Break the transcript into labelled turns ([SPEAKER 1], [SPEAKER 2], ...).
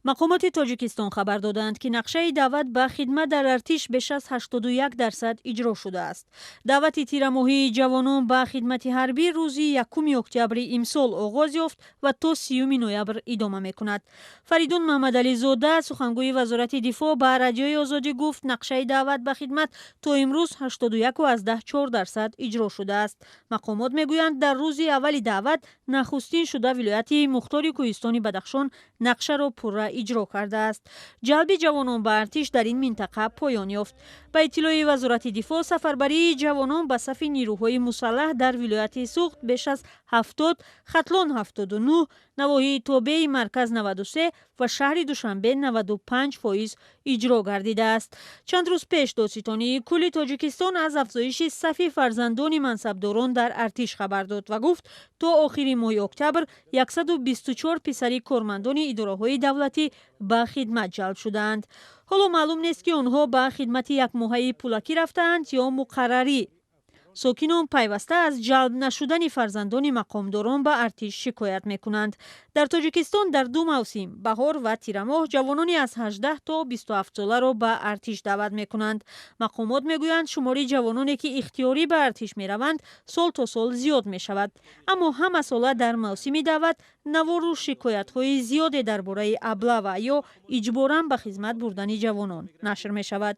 [SPEAKER 1] мақомоти Тоҷикистон хабар доданд, ки нақшаи даъват ба хидмат дар артиш беш аз 81% иҷро шудааст. даъвати тирамоҳии ҷавонон ба хидмати ҳарбӣ рӯзи 1 октябри имсол оғоз ёфт ва то 30 ноябр идома мекунад. Фаридун Маҳмадализода, сухангӯи вазорати дифоъ, ба радиои Озодӣ гуфт, нақшаи даъват ба хидмат то имрӯз 81.4% иҷро шудааст. мақомот мегӯянд, дар рӯзи аввали даъват нахустин шуда вилояти Мухтори Кӯҳистони Бадахшон нақшаро пурра иҷро кардааст. ҷалби ҷавонон ба артиш дар ин минтақа поён ёфт. ба иттилои вазорати дифоъ, сафарбарии ҷавонон ба сафи нирӯҳои мусаллаҳ дар вилояти Суғд беш аз 70, Хатлон 79, навоҳии Тобеи марказ 93 ва шаҳри Душанбе 95% иҷро гардидааст. чанд рӯз пеш Додситонии кулли Тоҷикистон аз афзоиши сафи фарзандони мансабдорон дар артиш хабар дод ва гуфт, то охири моҳи октябр 124 писари кормандони идораҳои давлатӣ ба хидмат ҷалб шудаанд. ҳоло маълум нест, ки онҳо ба хидмати якмоҳаи пулакӣ рафтаанд ё муқаррарӣ. сокинон пайваста аз ҷалб нашудани фарзандони мақомдорон ба артиш шикоят мекунанд. дар Тоҷикистон дар ду мавсим, баҳор ва тирамоҳ, ҷавонони аз 18 то 27 соларо ба артиш даъват мекунанд. мақомот мегӯянд, шумори ҷавононе, ки ихтиёрӣ ба артиш мераванд, сол то сол зиёд мешавад. аммо ҳамасола дар мавсими даъват навору шикоятҳои зиёде дар бораи аблава ё иҷборан ба хизмат бурдани ҷавонон нашр мешавад.